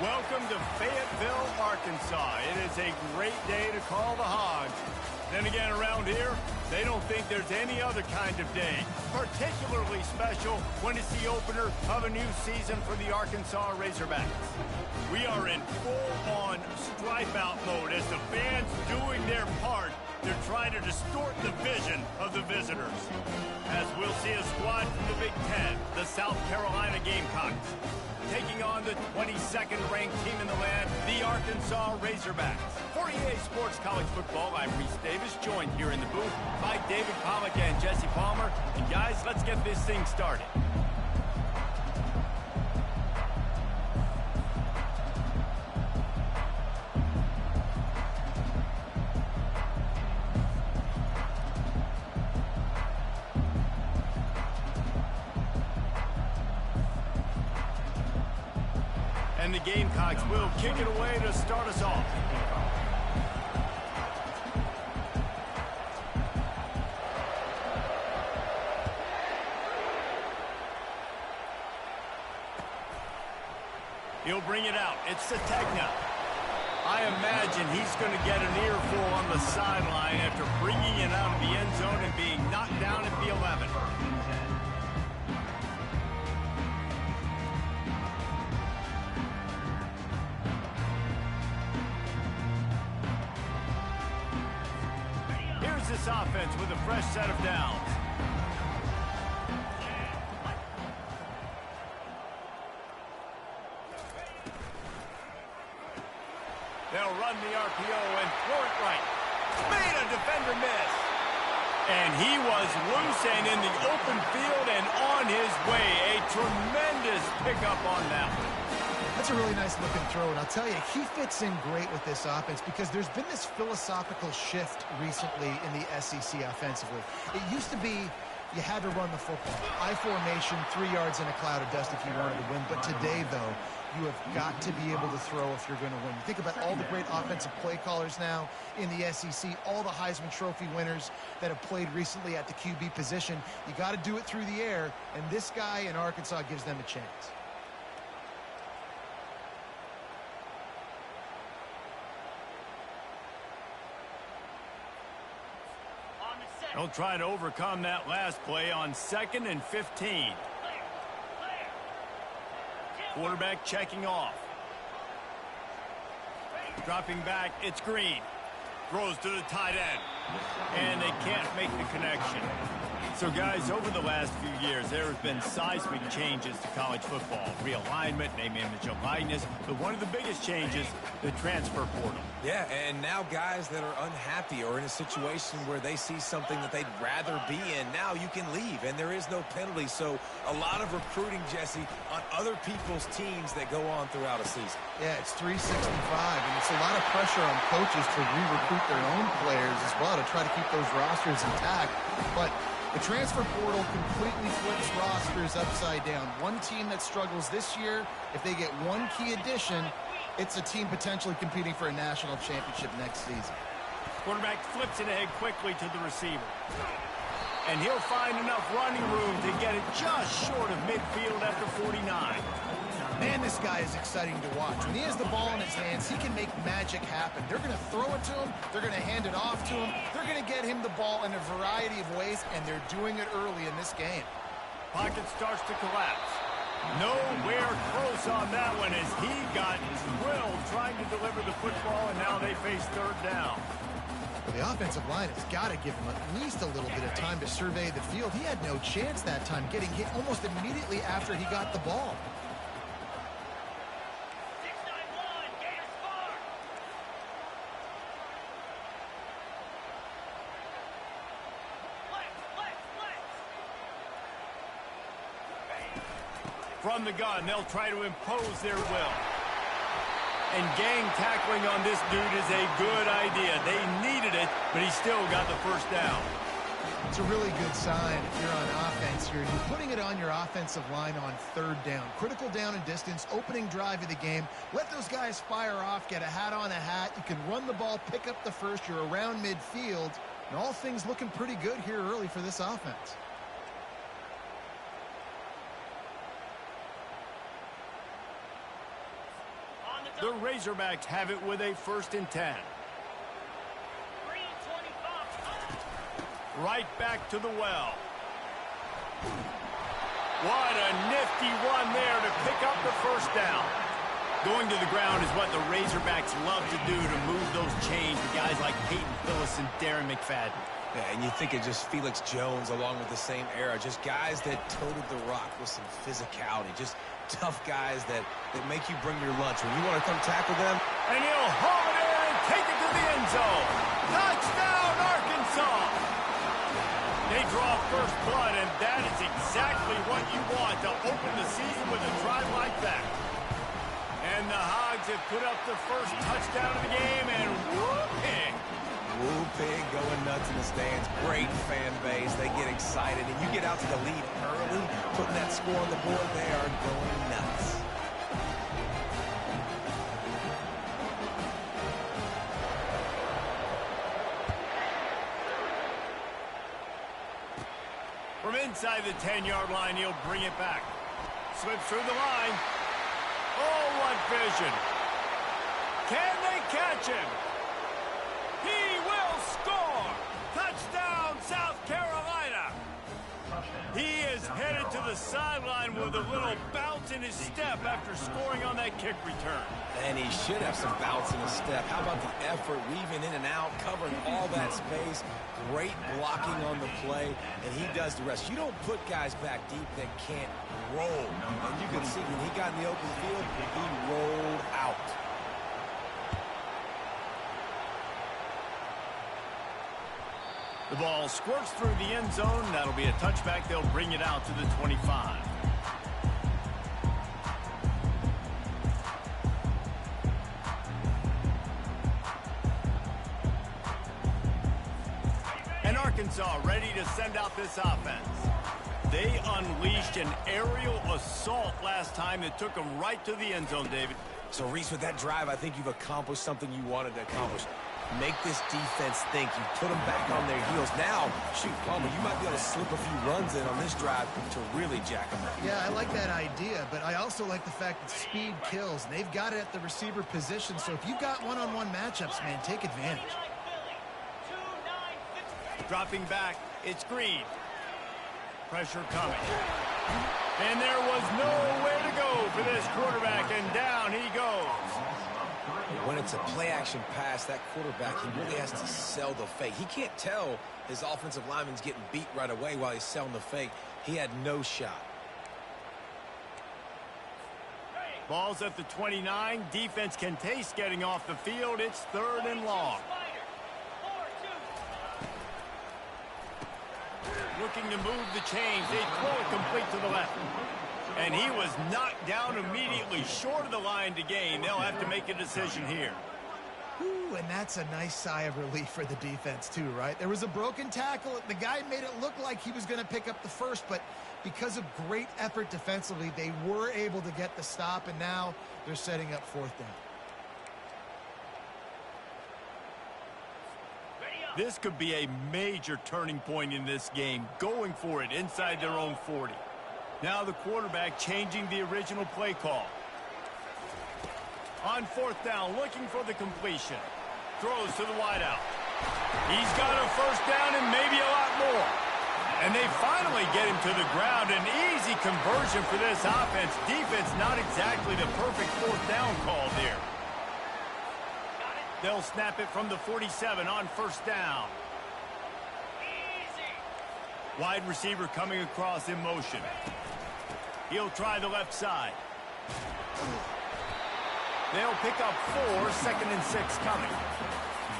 Welcome to Fayetteville, Arkansas. It is a great day to call the Hogs. Then again, around here, they don't think there's any other kind of day. Particularly special when it's the opener of a new season for the Arkansas Razorbacks. We are in full-on stripe-out mode as the fans doing their part. They're trying to distort the vision of the visitors. As we'll see a squad from the Big Ten, the South Carolina Gamecocks, taking on the 22nd ranked team in the land, the Arkansas Razorbacks. For EA Sports College Football, I'm Reese Davis, joined here in the booth by David Pollack and Jesse Palmer. And guys, let's get this thing started. And the Gamecocks will kick it away to start us off. He'll bring it out. It's Sategna. I imagine he's going to get an earful on the sideline after bringing it out of the end zone and being knocked down at the 11. This offense with a fresh set of downs. They'll run the RPO and throw it right. Made a defender miss. And he was loose and in the open field and on his way. A tremendous pickup on that one. That's a really nice looking throw, and I'll tell you, he fits in great with this offense because there's been this philosophical shift recently in the SEC offensively. It used to be you had to run the football. I formation, 3 yards in a cloud of dust if you wanted to win. But today, though, you have got to be able to throw if you're going to win. You think about all the great offensive play callers now in the SEC, all the Heisman Trophy winners that have played recently at the QB position. You got to do it through the air, and this guy in Arkansas gives them a chance. They'll try to overcome that last play on 2nd and 15. Quarterback checking off. Dropping back, it's Green. Throws to the tight end. And they can't make the connection. So, guys, over the last few years, there have been seismic changes to college football. Realignment, name, image, and likeness. But one of the biggest changes, the transfer portal. Yeah, and now guys that are unhappy or in a situation where they see something that they'd rather be in, now you can leave, and there is no penalty. So a lot of recruiting, Jesse, on other people's teams that go on throughout a season. Yeah, it's 365, and it's a lot of pressure on coaches to re-recruit their own players as well to try to keep those rosters intact. But the transfer portal completely flips rosters upside down. One team that struggles this year, if they get one key addition, it's a team potentially competing for a national championship next season. Quarterback flips it ahead quickly to the receiver. And he'll find enough running room to get it just short of midfield after 49. Man, this guy is exciting to watch. When he has the ball in his hands, he can make magic happen. They're going to throw it to him. They're going to hand it off to him. They're going to get him the ball in a variety of ways, and they're doing it early in this game. Pocket starts to collapse. Nowhere close on that one as he got drilled trying to deliver the football, and now they face 3rd down. Well, the offensive line has got to give him at least a little bit of time to survey the field. He had no chance that time, getting hit almost immediately after he got the ball. From the gun, they'll try to impose their will. And gang tackling on this dude is a good idea. They needed it, but he still got the first down. It's a really good sign if you're on offense here. You're putting it on your offensive line on 3rd down. Critical down and distance, opening drive of the game. Let those guys fire off, get a hat on a hat. You can run the ball, pick up the first. You're around midfield. And all things looking pretty good here early for this offense. The Razorbacks have it with a 1st and 10. Right back to the well. What a nifty run there to pick up the 1st down. Going to the ground is what the Razorbacks love to do to move those chains with guys like Peyton Phillips and Darren McFadden. Yeah, and you think of just Felix Jones along with the same era, just guys that toted the rock with some physicality, just tough guys that make you bring your lunch. When you want to come tackle them. And he'll haul it in and take it to the end zone. Touchdown, Arkansas! They draw first blood, and that is exactly what you want to open the season with a drive like that. And the Hogs have put up the first touchdown of the game, and whooping. Whooping, going nuts in the stands. Great fan base. They get excited, and you get out to the lead early, putting that score on the board. They are going nuts. From inside the 10-yard line, he'll bring it back. Slips through the line. Oh, what vision. Can they catch him? He will score! Touchdown, South Carolina! He is headed to the sideline with a little bounce in his step after scoring on that kick return. And he should have some bounce in his step. How about the effort, weaving in and out, covering all that space. Great blocking on the play, and he does the rest. You don't put guys back deep that can't roll. And you can see when he got in the open field, he rolled out. The ball squirts through the end zone. That'll be a touchback. They'll bring it out to the 25. And Arkansas ready to send out this offense. They unleashed an aerial assault last time that took them right to the end zone, David. So, Reese, with that drive, I think you've accomplished something you wanted to accomplish. Make this defense think. You put them back on their heels. Now, shoot, Palmer, you might be able to slip a few runs in on this drive to really jack them up. Yeah, I like that idea, but I also like the fact that speed kills. They've got it at the receiver position, so if you've got one-on-one matchups, man, take advantage. Dropping back, it's Green. Pressure coming. And there was nowhere to go for this quarterback, and down he goes. When it's a play-action pass, that quarterback, he really has to sell the fake. He can't tell his offensive lineman's getting beat right away while he's selling the fake. He had no shot. Ball's at the 29. Defense can taste getting off the field. It's 3rd and long. Looking to move the chains. They throw it complete to the left. And he was knocked down immediately short of the line to gain. They'll have to make a decision here. Ooh, and that's a nice sigh of relief for the defense too, right? There was a broken tackle. The guy made it look like he was going to pick up the first, but because of great effort defensively, they were able to get the stop, and now they're setting up 4th down. This could be a major turning point in this game, going for it inside their own 40. Now the quarterback changing the original play call. On 4th down, looking for the completion. Throws to the wideout. He's got a 1st down and maybe a lot more. And they finally get him to the ground. An easy conversion for this offense. Defense not exactly the perfect 4th down call there. They'll snap it from the 47 on 1st down. Wide receiver coming across in motion. He'll try the left side. They'll pick up 4, 2nd and 6 coming.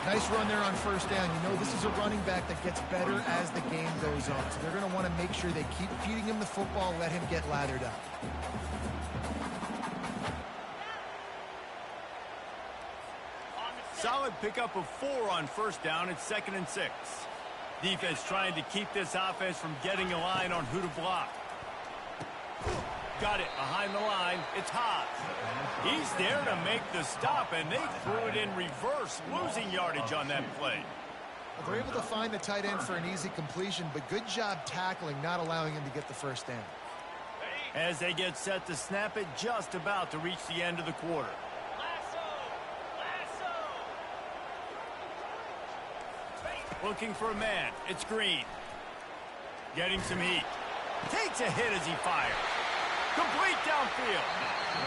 Nice run there on 1st down. You know, this is a running back that gets better as the game goes on. So they're going to want to make sure they keep feeding him the football, let him get lathered up. Solid pickup of 4 on 1st down. It's 2nd and 6. Defense trying to keep this offense from getting a line on who to block. Got it behind the line. It's Haas. He's there to make the stop, and they threw it in reverse, losing yardage on that play. Well, they're able to find the tight end for an easy completion, but good job tackling, not allowing him to get the 1st down. As they get set to snap it, just about to reach the end of the quarter. Looking for a man. It's Green. Getting some heat. Takes a hit as he fires. Complete downfield.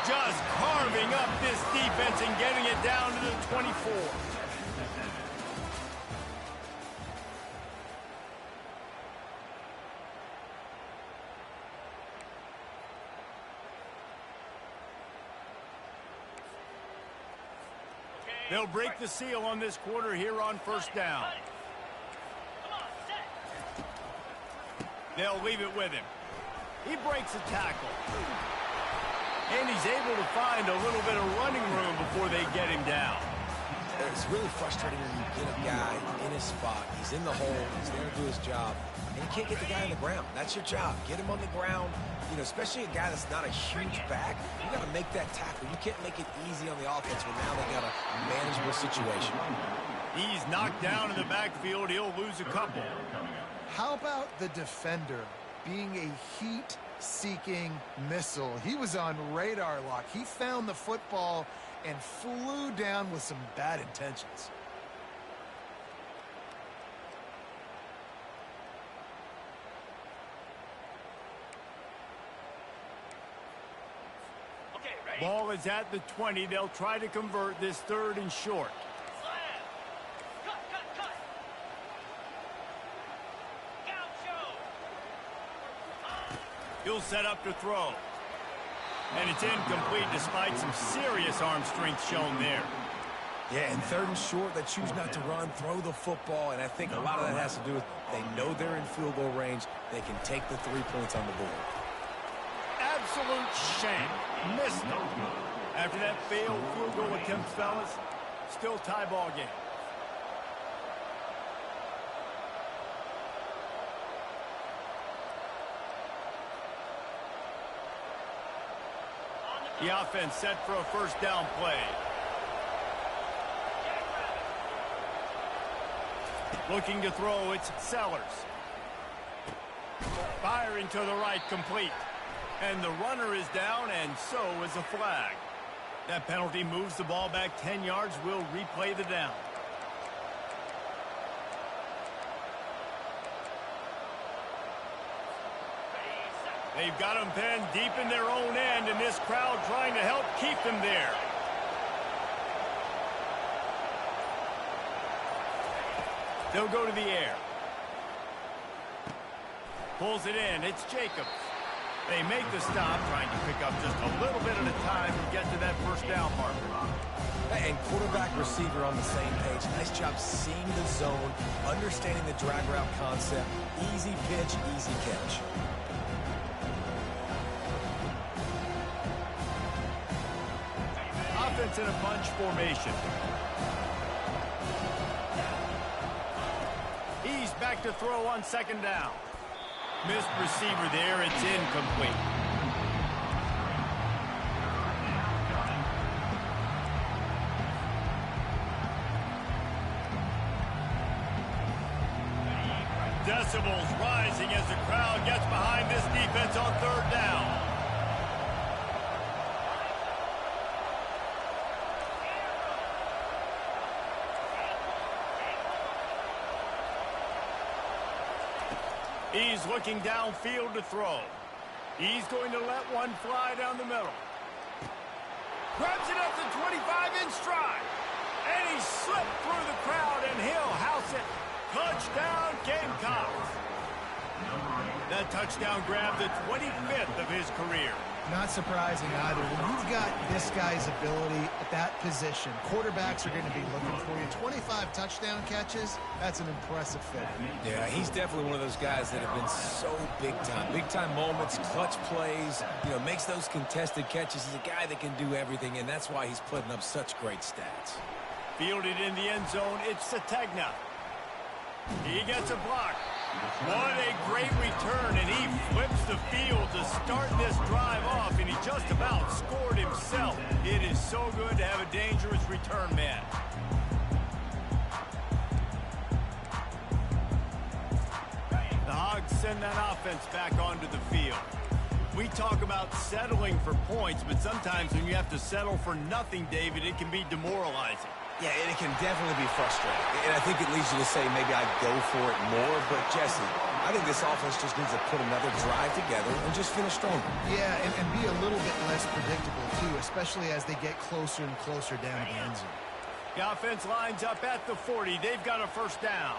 Just carving up this defense and getting it down to the 24. They'll break the seal on this quarter here on first down. They'll leave it with him. He breaks a tackle. And he's able to find a little bit of running room before they get him down. It's really frustrating when you get a guy in his spot. He's in the hole. He's there to do his job. And you can't get the guy on the ground. That's your job. Get him on the ground. You know, especially a guy that's not a huge back. You got to make that tackle. You can't make it easy on the offense when now they got a manageable situation. He's knocked down in the backfield. He'll lose a couple. How about the defender being a heat-seeking missile? He was on radar lock. He found the football and flew down with some bad intentions. Okay, ready? Ball is at the 20. They'll try to convert this third and short. He'll set up to throw. And it's incomplete despite some serious arm strength shown there. Yeah, and third and short, they choose not to run, throw the football, and I think a lot of that has to do with they know they're in field goal range. They can take the 3 points on the board. Absolute shame. Missed them. After that failed field goal attempt, fellas, still tie ball game. The offense set for a first down play. Looking to throw, it's Sellers. Firing to the right, complete. And the runner is down, and so is a flag. That penalty moves the ball back 10 yards. We'll replay the down. They've got them pinned deep in their own end, and this crowd trying to help keep them there. They'll go to the air. Pulls it in. It's Jacobs. They make the stop, trying to pick up just a little bit at a time to get to that first down marker. And quarterback receiver on the same page. Nice job seeing the zone, understanding the drag route concept. Easy pitch, easy catch. Offense in a bunch formation. He's back to throw on second down. Missed receiver there. It's incomplete. Decibels rising as the crowd gets behind this defense on third down. He's looking downfield to throw. He's going to let one fly down the middle. Grabs it up the 25-inch stride. And he slipped through the crowd, and he'll house it. Touchdown, Gamecocks. That touchdown grabbed the 25th of his career. Not surprising either. When you've got this guy's ability at that position, quarterbacks are going to be looking for you. 25 touchdown catches, that's an impressive fit. Yeah, he's definitely one of those guys that have been so big time. Big time moments, clutch plays, you know, makes those contested catches. He's a guy that can do everything, and that's why he's putting up such great stats. Fielded in the end zone, it's Sategna. He gets a block. What a great return, and he flips the field to start this drive off, and he just about scored himself. It is so good to have a dangerous return man. The Hogs send that offense back onto the field. We talk about settling for points, but sometimes when you have to settle for nothing, David, it can be demoralizing. Yeah, and it can definitely be frustrating. And I think it leads you to say maybe I'd go for it more. But, Jesse, I think this offense just needs to put another drive together and just finish stronger. Yeah, and be a little bit less predictable, too, especially as they get closer and closer down to the end zone. The offense lines up at the 40. They've got a first down.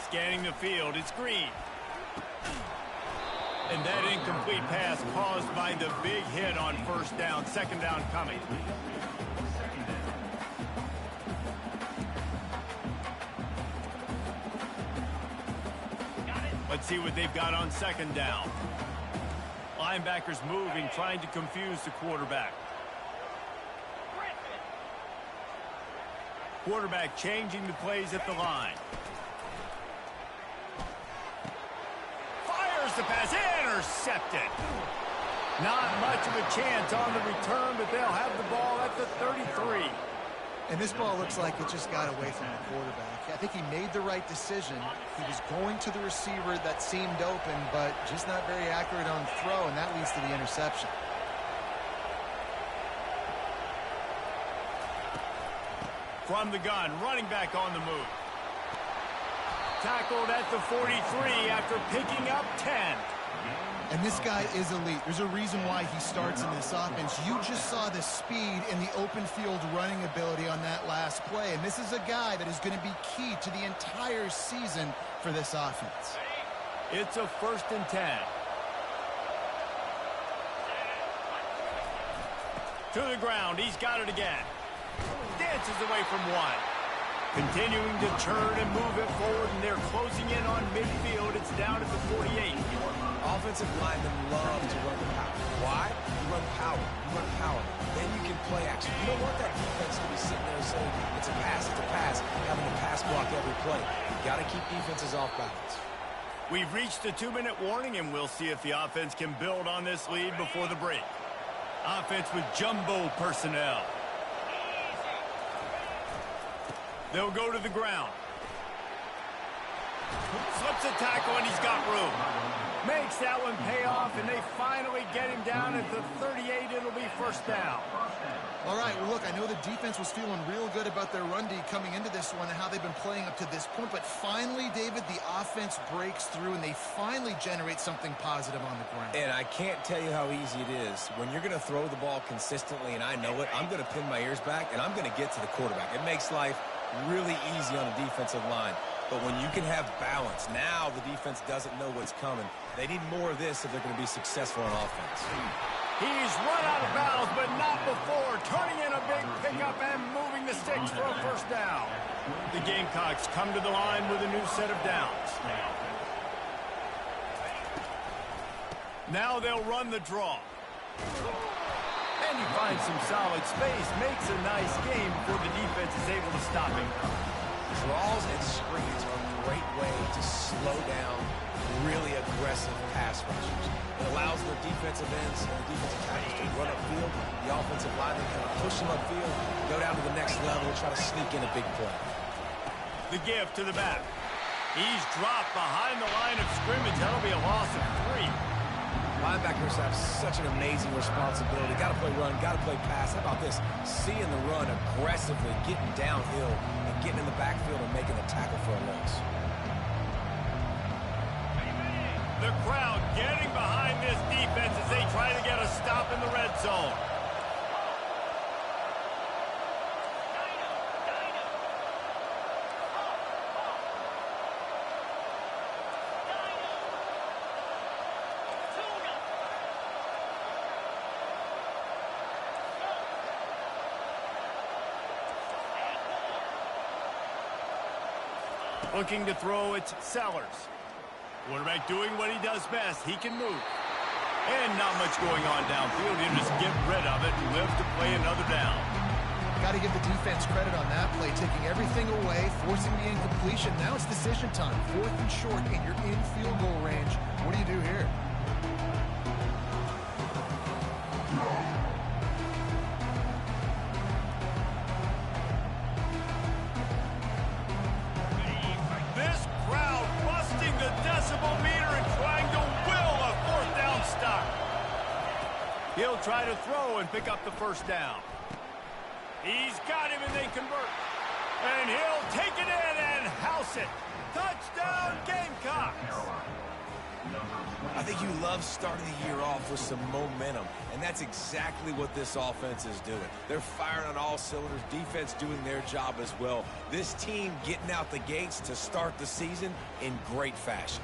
Scanning the field, it's Green. And that incomplete pass caused by the big hit on first down. Second down coming. Let's see what they've got on second down. Linebackers moving, trying to confuse the quarterback. Quarterback changing the plays at the line. Fires the pass, intercepted. Not much of a chance on the return, but they'll have the ball at the 33. And this ball looks like it just got away from the quarterback. I think he made the right decision. He was going to the receiver that seemed open, but just not very accurate on the throw, and that leads to the interception. From the gun, running back on the move. Tackled at the 43 after picking up 10. And this guy is elite. There's a reason why he starts in this offense. You just saw the speed and the open field running ability on that last play. And this is a guy that is going to be key to the entire season for this offense. It's a 1st and 10. To the ground. He's got it again. Dances away from one. Continuing to churn and move it forward, and they're closing in on midfield. It's down at the 48. Offensive linemen love to run power. Why? You run power. You run power. Then you can play action. You don't want that defense to be sitting there saying it's a pass, having to pass block every play. You got to keep defenses off balance. We've reached the 2-minute warning, and we'll see if the offense can build on this lead before the break. Offense with jumbo personnel. They'll go to the ground. Slips a tackle, and he's got room. Makes that one pay off, and they finally get him down at the 38. It'll be first down. All right, well, look, I know the defense was feeling real good about their run D coming into this one and how they've been playing up to this point. But finally, David, the offense breaks through, and they finally generate something positive on the ground. And I can't tell you how easy it is. When you're going to throw the ball consistently, and I know it, I'm going to pin my ears back, and I'm going to get to the quarterback. It makes life really easy on the defensive line. But when you can have balance, now the defense doesn't know what's coming. They need more of this if they're going to be successful on offense. He's run out of bounds, but not before. Turning in a big pickup and moving the sticks for a first down. The Gamecocks come to the line with a new set of downs. Now they'll run the draw. And he finds some solid space, makes a nice game before the defense is able to stop him. Draws and screens are a great way to slow down really aggressive pass rushers. It allows the defensive ends and the defensive tackles to run upfield. The offensive linemen kind of push them upfield, go down to the next level, try to sneak in a big play. The give to the back. He's dropped behind the line of scrimmage. That'll be a loss of 3. Linebackers have such an amazing responsibility. Got to play run, got to play pass. How about this? Seeing the run aggressively, getting downhill, and getting in the backfield and making a tackle for a loss. The crowd getting behind this defense as they try to get a stop in the red zone. Looking to throw, it's Sellers. Quarterback doing what he does best. He can move. And not much going on downfield. He'll just get rid of it and live to play another down. Got to give the defense credit on that play, taking everything away, forcing the incompletion. Now it's decision time. 4th and short, and you're in field goal range. What do you do here? He'll try to throw and pick up the first down. He's got him, and they convert. And he'll take it in and house it. Touchdown, Gamecocks! I think you love starting the year off with some momentum, and that's exactly what this offense is doing. They're firing on all cylinders, defense doing their job as well. This team getting out the gates to start the season in great fashion.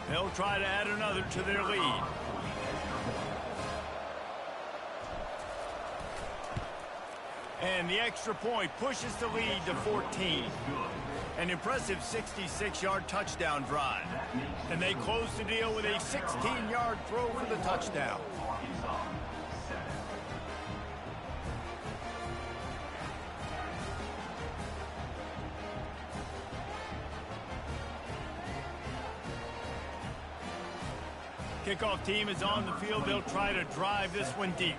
They'll try to add another to their lead. And the extra point pushes the lead to 14. An impressive 66-yard touchdown drive. And they close the deal with a 16-yard throw for the touchdown. Kickoff team is on the field. They'll try to drive this one deep.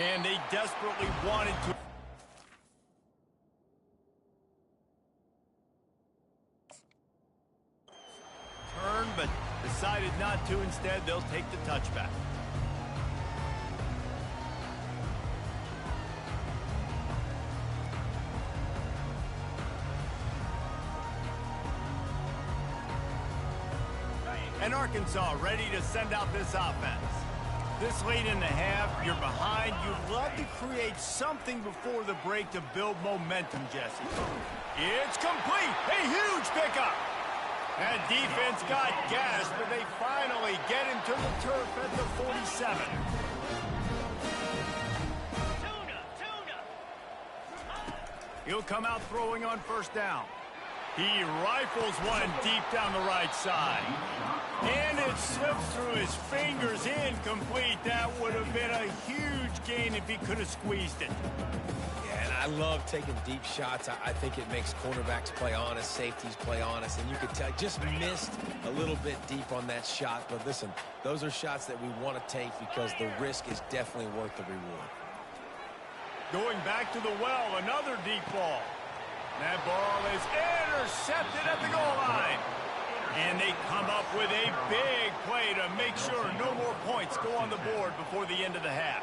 And they desperately wanted to. Turn, but decided not to. Instead, they'll take the touchback. And Arkansas ready to send out this offense. This late in the half, you're behind. You'd love to create something before the break to build momentum, Jesse. It's complete. A huge pickup. That defense got gas, but they finally get him to the turf at the 47. He'll come out throwing on first down. He rifles one deep down the right side. And it slips through his fingers, incomplete. That would have been a huge gain if he could have squeezed it. Yeah, and I love taking deep shots. I think it makes cornerbacks play honest, safeties play honest, and you could tell just missed a little bit deep on that shot. But listen, those are shots that we want to take because the risk is definitely worth the reward. Going back to the well, another deep ball. That ball is intercepted at the goal line. And they come up with a big play to make sure no more points go on the board before the end of the half.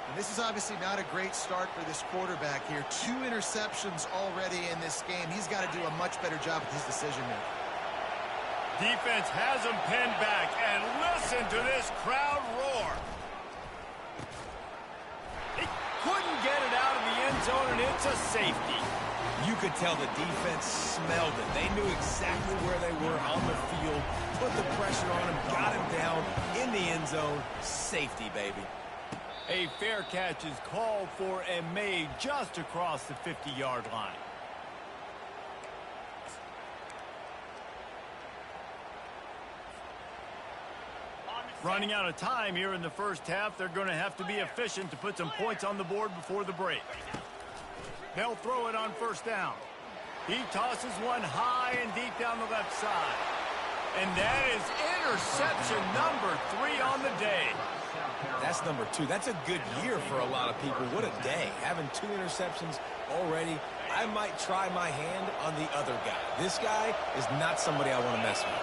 And this is obviously not a great start for this quarterback here. 2 interceptions already in this game. He's got to do a much better job with his decision-making. Defense has him pinned back, and listen to this crowd roar. He couldn't get it out of the end zone, and it's a safety. You could tell the defense smelled it. They knew exactly where they were on the field, put the pressure on him, got him down in the end zone. Safety, baby. A fair catch is called for and made just across the 50-yard line. Running out of time here in the first half. They're going to have to be efficient to put some points on the board before the break. They'll throw it on first down. He tosses one high and deep down the left side. And that is interception number 3 on the day. That's number 2. That's a good year for a lot of people. What a day. Having 2 interceptions already. I might try my hand on the other guy. This guy is not somebody I want to mess with.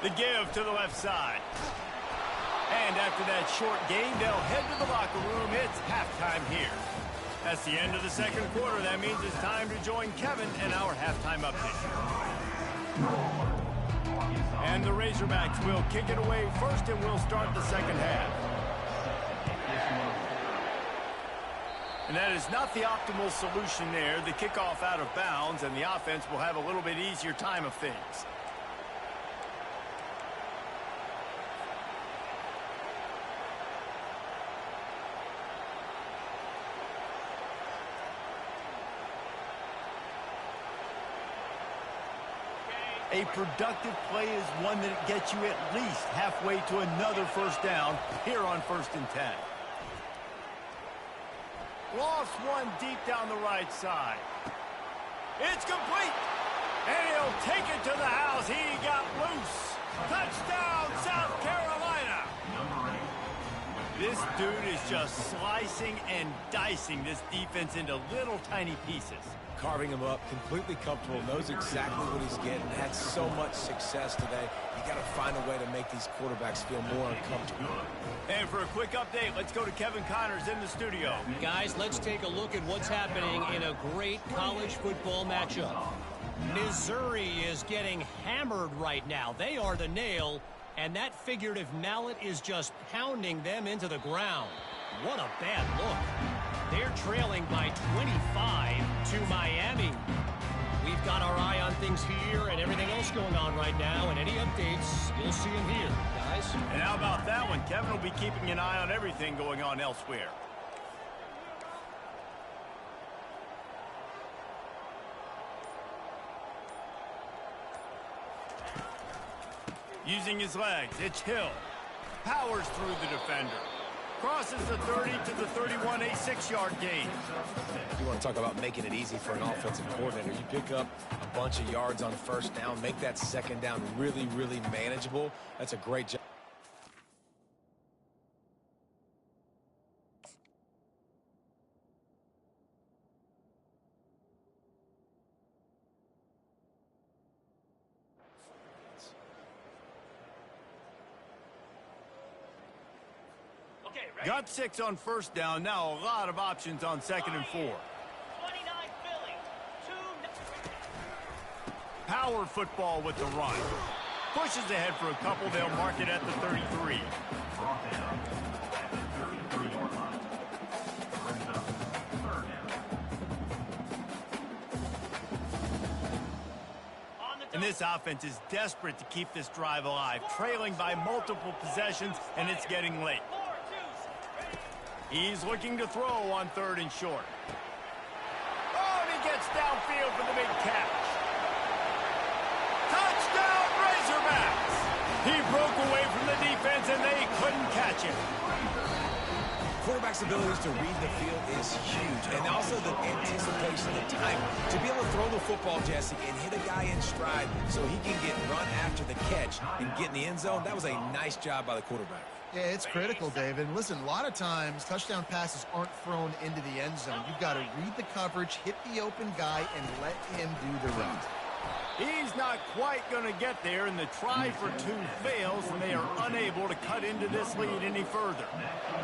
The give to the left side. And after that short game, they'll head to the locker room. It's halftime here. That's the end of the second quarter. That means it's time to join Kevin in our halftime update. And the Razorbacks will kick it away first, and we'll start the second half. And that is not the optimal solution there. The kickoff out of bounds, and the offense will have a little bit easier time of things. A productive play is one that gets you at least halfway to another first down here on 1st and 10. Lost one deep down the right side. It's complete. And he'll take it to the house. He got loose. Touchdown, South Carolina. This dude is just slicing and dicing this defense into little tiny pieces. Carving him up, completely comfortable, knows exactly what he's getting. Had so much success today. You got to find a way to make these quarterbacks feel more uncomfortable. And for a quick update, let's go to Kevin Connors in the studio. Guys, let's take a look at what's happening in a great college football matchup. Missouri is getting hammered right now. They are the nail, and that figurative mallet is just pounding them into the ground. What a bad look. They're trailing by 25 to Miami. We've got our eye on things here and everything else going on right now, and any updates, you'll see them here, guys. And how about that one? Kevin will be keeping an eye on everything going on elsewhere. Using his legs, it's Hill. Powers through the defender. Crosses the 30 to the 31, a 6-yard gain. You want to talk about making it easy for an offensive coordinator. You pick up a bunch of yards on first down, make that second down really, really manageable. That's a great job. Got 6 on first down. Now a lot of options on 2nd and 4. Power football with the run. Pushes ahead for a couple. They'll mark it at the 33. And this offense is desperate to keep this drive alive, trailing by multiple possessions, and it's getting late. He's looking to throw on 3rd and short. Oh, and he gets downfield for the big catch. Touchdown, Razorbacks! He broke away from the defense, and they couldn't catch him. Quarterback's abilities to read the field is huge, and also the anticipation, the time to be able to throw the football, Jesse, and hit a guy in stride so he can get run after the catch and get in the end zone. That was a nice job by the quarterback. Yeah, it's critical, David. Listen, a lot of times touchdown passes aren't thrown into the end zone. You've got to read the coverage, hit the open guy, and let him do the rest. He's not quite going to get there, and the try for 2 fails, and they are unable to cut into this lead any further.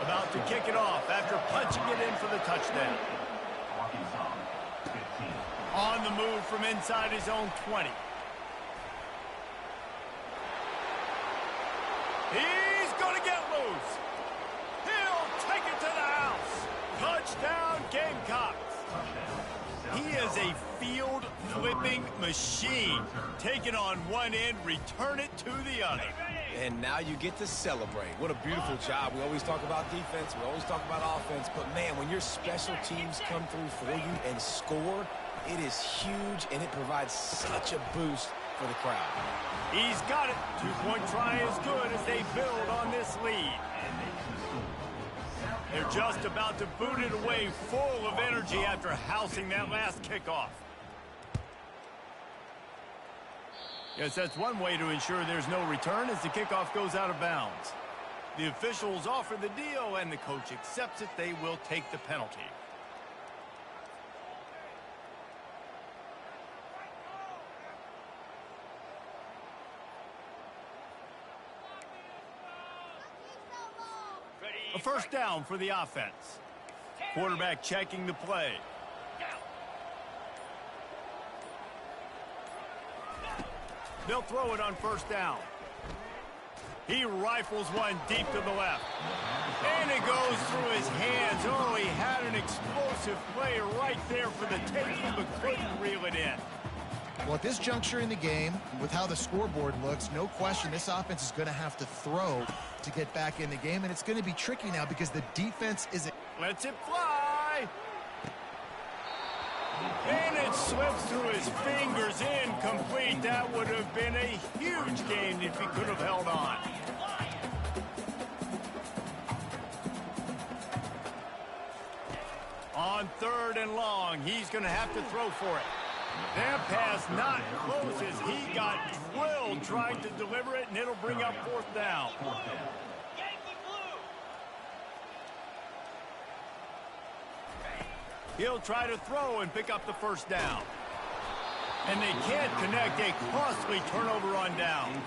About to kick it off after punching it in for the touchdown. On the move from inside his own 20. He's going to get loose. He'll take it to the house. Touchdown, Gamecocks. He is a field-flipping machine. Take it on one end, return it to the other. And now you get to celebrate. What a beautiful job. We always talk about defense. We always talk about offense. But, man, when your special teams come through for you and score, it is huge, and it provides such a boost for the crowd. He's got it. 2-point try is good as they build on this lead. They're just about to boot it away, full of energy after housing that last kickoff. Yes, that's one way to ensure there's no return as the kickoff goes out of bounds. The officials offer the deal, and the coach accepts it. They will take the penalty. A first down for the offense. Quarterback checking the play. They'll throw it on first down. He rifles one deep to the left. And it goes through his hands. Oh, he had an explosive play right there for the taking, but couldn't reel it in. Well, at this juncture in the game, with how the scoreboard looks, no question this offense is going to have to throw to get back in the game, and it's going to be tricky now because the defense isn't. Lets it fly. And it slips through his fingers, incomplete. That would have been a huge gain if he could have held on. On 3rd and long, he's going to have to throw for it. That pass not close as he got drilled trying to deliver it, and it'll bring up fourth down. He'll try to throw and pick up the first down. And they can't connect, a costly turnover on downs.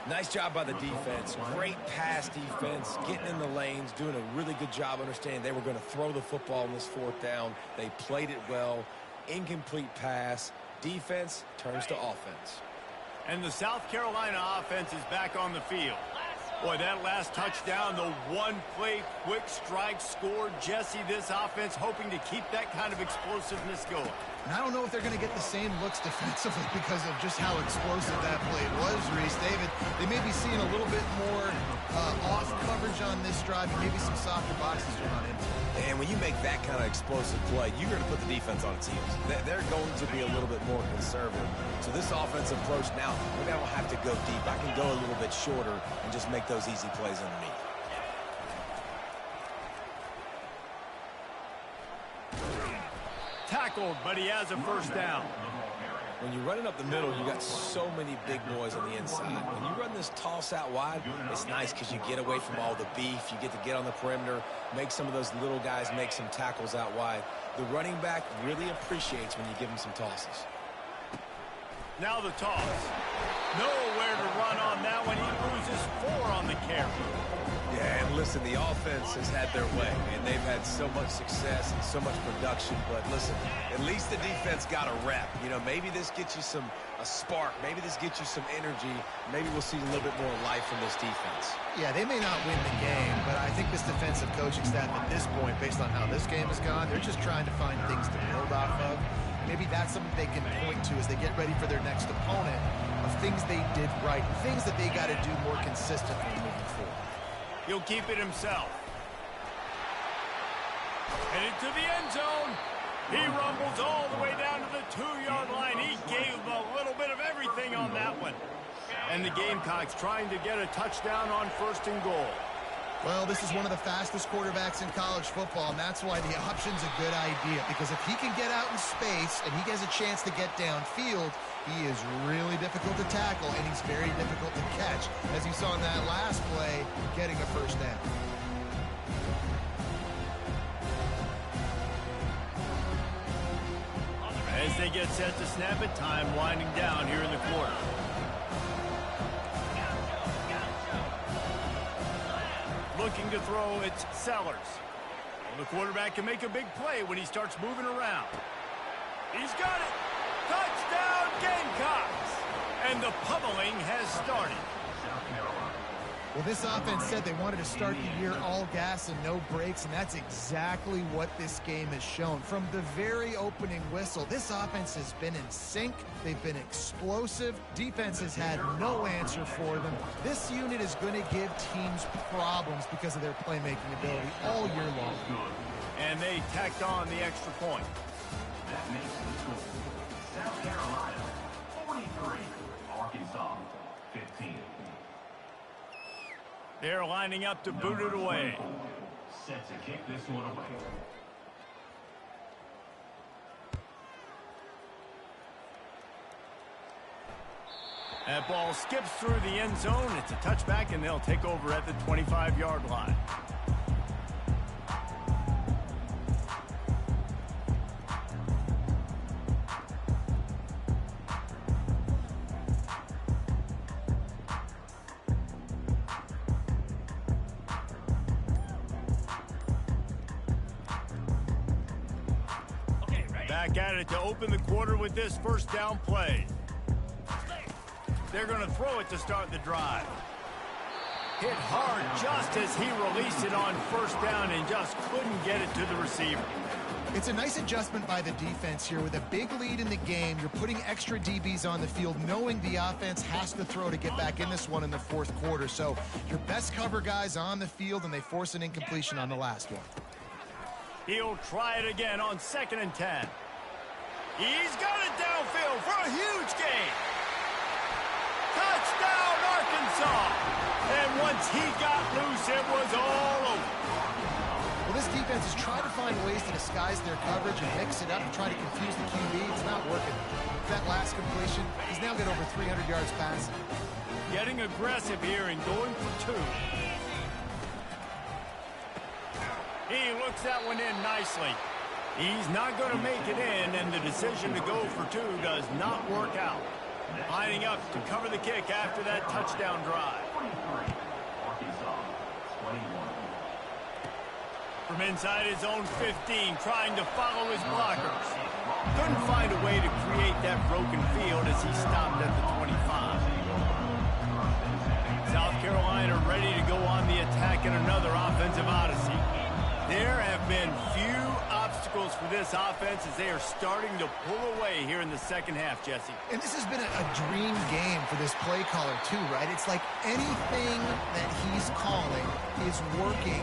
Nice job by the defense. Great pass defense, getting in the lanes, doing a really good job understanding they were going to throw the football in this fourth down. They played it well. Incomplete pass. Defense turns to offense. And the South Carolina offense is back on the field. Boy, that last touchdown, the one-play quick strike scored. Jesse, this offense hoping to keep that kind of explosiveness going. And I don't know if they're going to get the same looks defensively because of just how explosive that play was, Reese. David, they may be seeing a little bit more off coverage on this drive and maybe some softer boxes to run into. And when you make that kind of explosive play, you're going to put the defense on its heels. They're going to be a little bit more conservative. So this offensive approach now, maybe I don't have to go deep. I can go a little bit shorter and just make those easy plays underneath. Tackled, but he has a first down. When you're running up the middle, you got so many big boys on the inside. When you run this toss out wide, it's nice because you get away from all the beef. You get to get on the perimeter, make some of those little guys make some tackles out wide. The running back really appreciates when you give him some tosses. Now the toss. Nowhere to run on that one. He loses 4 on the carry. Yeah, and listen, the offense has had their way, and they've had so much success and so much production. But listen, at least the defense got a rep. You know, maybe this gets you a spark. Maybe this gets you some energy. Maybe we'll see a little bit more life from this defense. Yeah, they may not win the game, but I think this defensive coaching staff at this point, based on how this game has gone, they're just trying to find things to build off of. Maybe that's something they can point to as they get ready for their next opponent of things they did right, things that they got to do more consistently moving forward. He'll keep it himself. And into the end zone. He rumbles all the way down to the 2-yard line. He gave a little bit of everything on that one. And the Gamecocks trying to get a touchdown on 1st and goal. Well, this is one of the fastest quarterbacks in college football, and that's why the option's a good idea. Because if he can get out in space and he has a chance to get downfield, he is really difficult to tackle, and he's very difficult to catch. As you saw in that last play, getting a first down. As they get set to snap it, time winding down here in the quarter. Looking to throw, it's Sellers. Well, the quarterback can make a big play when he starts moving around. He's got it. Touchdown, Gamecocks. And the pummeling has started. Well, this offense said they wanted to start the year all gas and no brakes, and that's exactly what this game has shown. From the very opening whistle, this offense has been in sync. They've been explosive. Defense has had no answer for them. This unit is going to give teams problems because of their playmaking ability all year long. And they tacked on the extra point. That makes the score. South Carolina, 43. Arkansas, 15. They're lining up to boot it away. Set to kick this one away. That ball skips through the end zone. It's a touchback, and they'll take over at the 25-yard line. Back at it to open the quarter with this first down play. They're going to throw it to start the drive. Hit hard just as he released it on first down and just couldn't get it to the receiver. It's a nice adjustment by the defense here. With a big lead in the game, you're putting extra DBs on the field, knowing the offense has to throw to get back in this one in the fourth quarter. So your best cover guys on the field, and they force an incompletion on the last one. He'll try it again on 2nd and 10. He's got it downfield for a huge gain. Touchdown, Arkansas. And once he got loose, it was all over. Well, this defense is trying to find ways to disguise their coverage and mix it up and try to confuse the QB. It's not working. That last completion, he's now got over 300 yards passing. Getting aggressive here and going for 2. He looks that one in nicely. He's not going to make it in, and the decision to go for 2 does not work out. Lining up to cover the kick after that touchdown drive. 23, Arkansas, 21. From inside his own 15, trying to follow his blockers. Couldn't find a way to create that broken field as he stopped at the 25. South Carolina ready to go on the attack in another offensive odyssey. There have been few obstacles for this offense as they are starting to pull away here in the second half, Jesse. And this has been a dream game for this play caller, too, right? It's like anything that he's calling is working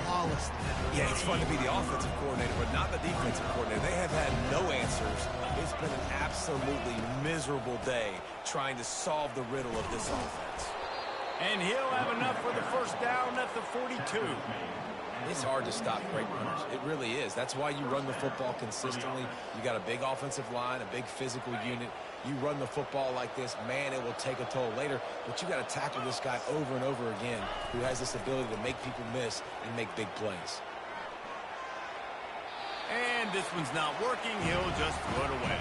flawlessly. Yeah, it's fun to be the offensive coordinator, but not the defensive coordinator. They have had no answers. It's been an absolutely miserable day trying to solve the riddle of this offense. And he'll have enough for the first down at the 42. It's hard to stop great runners. It really is. That's why you run the football consistently. You got a big offensive line, a big physical unit. You run the football like this, man, it will take a toll later. But you got to tackle this guy over and over again who has this ability to make people miss and make big plays. And this one's not working. He'll just throw it away.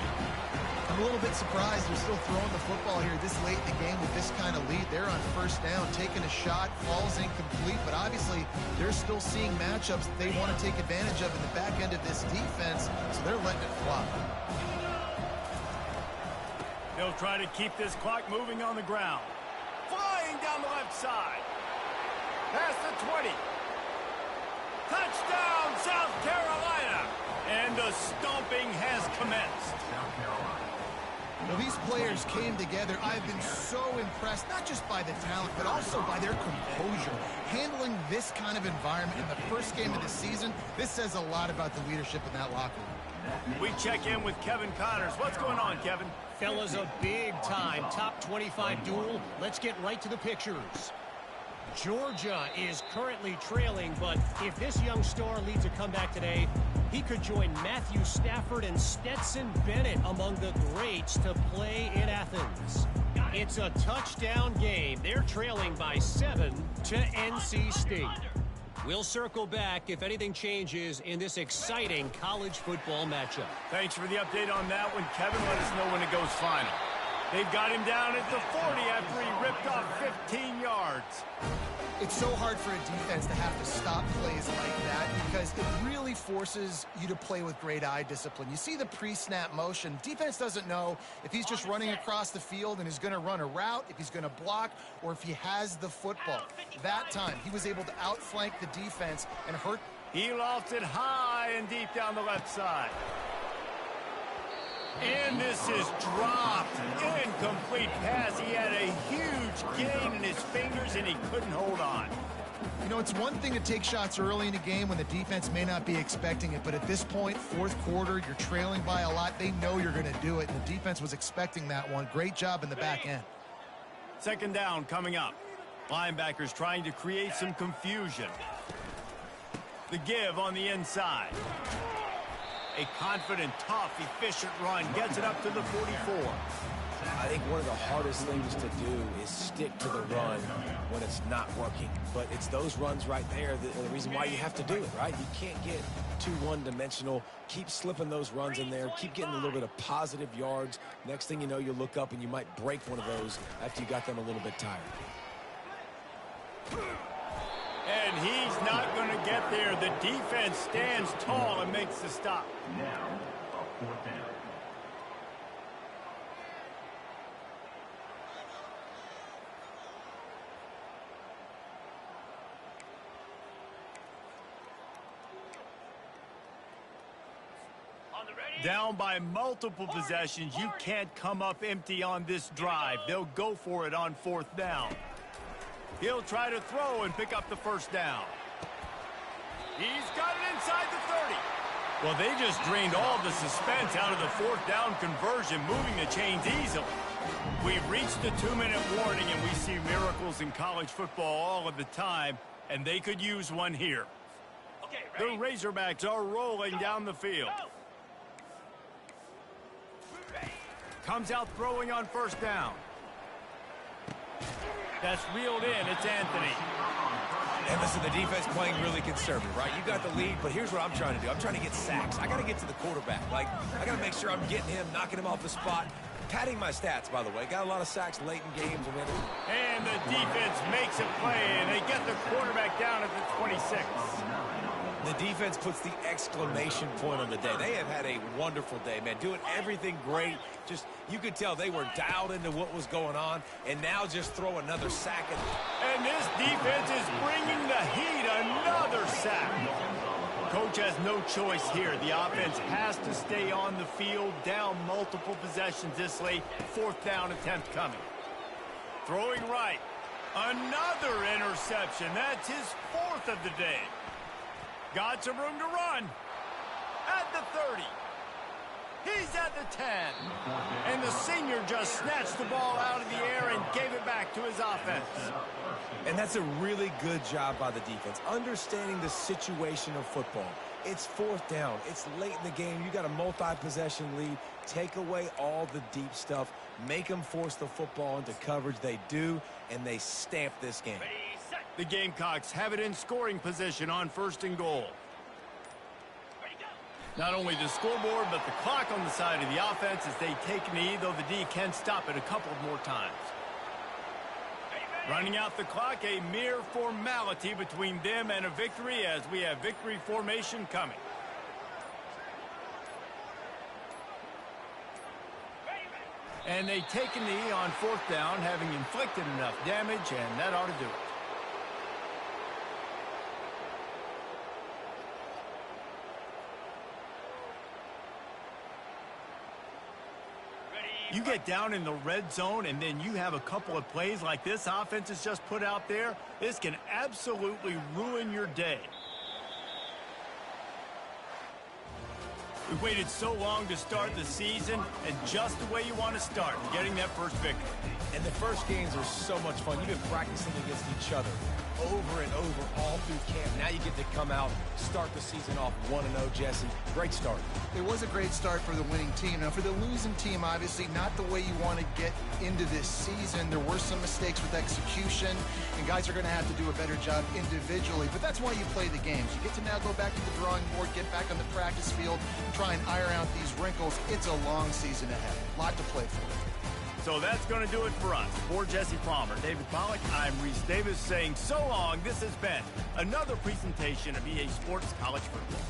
I'm a little bit surprised they're still throwing the football here this late in the game with this kind of lead. They're on first down, taking a shot, falls incomplete, but obviously they're still seeing matchups that they want to take advantage of in the back end of this defense, so they're letting it fly. They'll try to keep this clock moving on the ground. Flying down the left side. Past the 20. Touchdown, South Carolina! And the stomping has commenced. South Carolina. Well, these players came together. I've been so impressed, not just by the talent, but also by their composure. Handling this kind of environment in the first game of the season, this says a lot about the leadership in that locker room. We check in with Kevin Connors. What's going on, Kevin? Fellas, a big-time top 25 duel. Let's get right to the pictures. Georgia is currently trailing, but if this young star leads a comeback today, he could join Matthew Stafford and Stetson Bennett among the greats to play in Athens. It's a touchdown game. They're trailing by 7 to NC State. We'll circle back if anything changes in this exciting college football matchup. Thanks for the update on that one, Kevin. Let us know when it goes final. They've got him down at the 40 after he ripped off 15 yards. It's so hard for a defense to have to stop plays like that because it really forces you to play with great eye discipline. You see the pre-snap motion. Defense doesn't know if he's just running across the field and is going to run a route, if he's going to block, or if he has the football. That time, he was able to outflank the defense and hurt. He lofted high and deep down the left side. And this is dropped. Incomplete pass. He had a huge gain in his fingers, and he couldn't hold on. You know, it's one thing to take shots early in a game when the defense may not be expecting it, but at this point, fourth quarter, you're trailing by a lot. They know you're going to do it, and the defense was expecting that one. Great job in the back end. Second down coming up. Linebackers trying to create some confusion. The give on the inside. A confident, tough, efficient run gets it up to the 44. I think one of the hardest things to do is stick to the run when it's not working. But it's those runs right there that are the reason why you have to do it, right? You can't get too one-dimensional. Keep slipping those runs in there. Keep getting a little bit of positive yards. Next thing you know, you look up and you might break one of those after you got them a little bit tired. And he's not going to get there. The defense stands tall and makes the stop. Now, a fourth down. Down by multiple possessions, you can't come up empty on this drive. They'll go for it on fourth down. He'll try to throw and pick up the first down. He's got it inside the 30. Well, they just drained all the suspense out of the fourth down conversion, moving the chains easily. We've reached the 2-minute warning, and we see miracles in college football all of the time, and they could use one here. The Razorbacks are rolling down the field. Comes out throwing on first down. That's reeled in. It's Anthony. And listen, the defense playing really conservative, right? You got the lead, but here's what I'm trying to do. I'm trying to get sacks. I got to get to the quarterback. Like, I got to make sure I'm getting him, knocking him off the spot. Padding my stats, by the way. Got a lot of sacks late in games. And the defense makes a play, and they get the quarterback down at the 26. The defense puts the exclamation point on the day. They have had a wonderful day, man. Doing everything great. Just, you could tell they were dialed into what was going on, and now just throw another sack at them. And this defense is bringing the heat. Another sack. Coach has no choice here. The offense has to stay on the field, down multiple possessions this late. Fourth down attempt coming. Throwing right. Another interception. That's his fourth of the day. Got some room to run. At the 30. He's at the 10. And the senior just snatched the ball out of the air and gave it back to his offense. And that's a really good job by the defense, understanding the situation of football. It's fourth down. It's late in the game. You got a multi-possession lead. Take away all the deep stuff. Make them force the football into coverage. They do, and they stamp this game. The Gamecocks have it in scoring position on first and goal. Not only the scoreboard, but the clock on the side of the offense as they take a knee, though the D can stop it a couple more times. Running out the clock, a mere formality between them and a victory as we have victory formation coming. And they take a knee on fourth down, having inflicted enough damage, and that ought to do it. You get down in the red zone, and then you have a couple of plays like this offense has just put out there. This can absolutely ruin your day. We've waited so long to start the season, and just the way you want to start, getting that first victory. And the first games are so much fun. You've been practicing against each other over and over all through camp. Now you get to come out, start the season off 1-0, Jesse. Great start. It was a great start for the winning team. Now, for the losing team, obviously not the way you want to get into this season. There were some mistakes with execution, and guys are going to have to do a better job individually. But that's why you play the games. You get to now go back to the drawing board, get back on the practice field, and try and iron out these wrinkles. It's a long season ahead. A lot to play for. So that's going to do it for us. For Jesse Palmer, David Pollack, I'm Reese Davis saying so long. This has been another presentation of EA Sports College Football.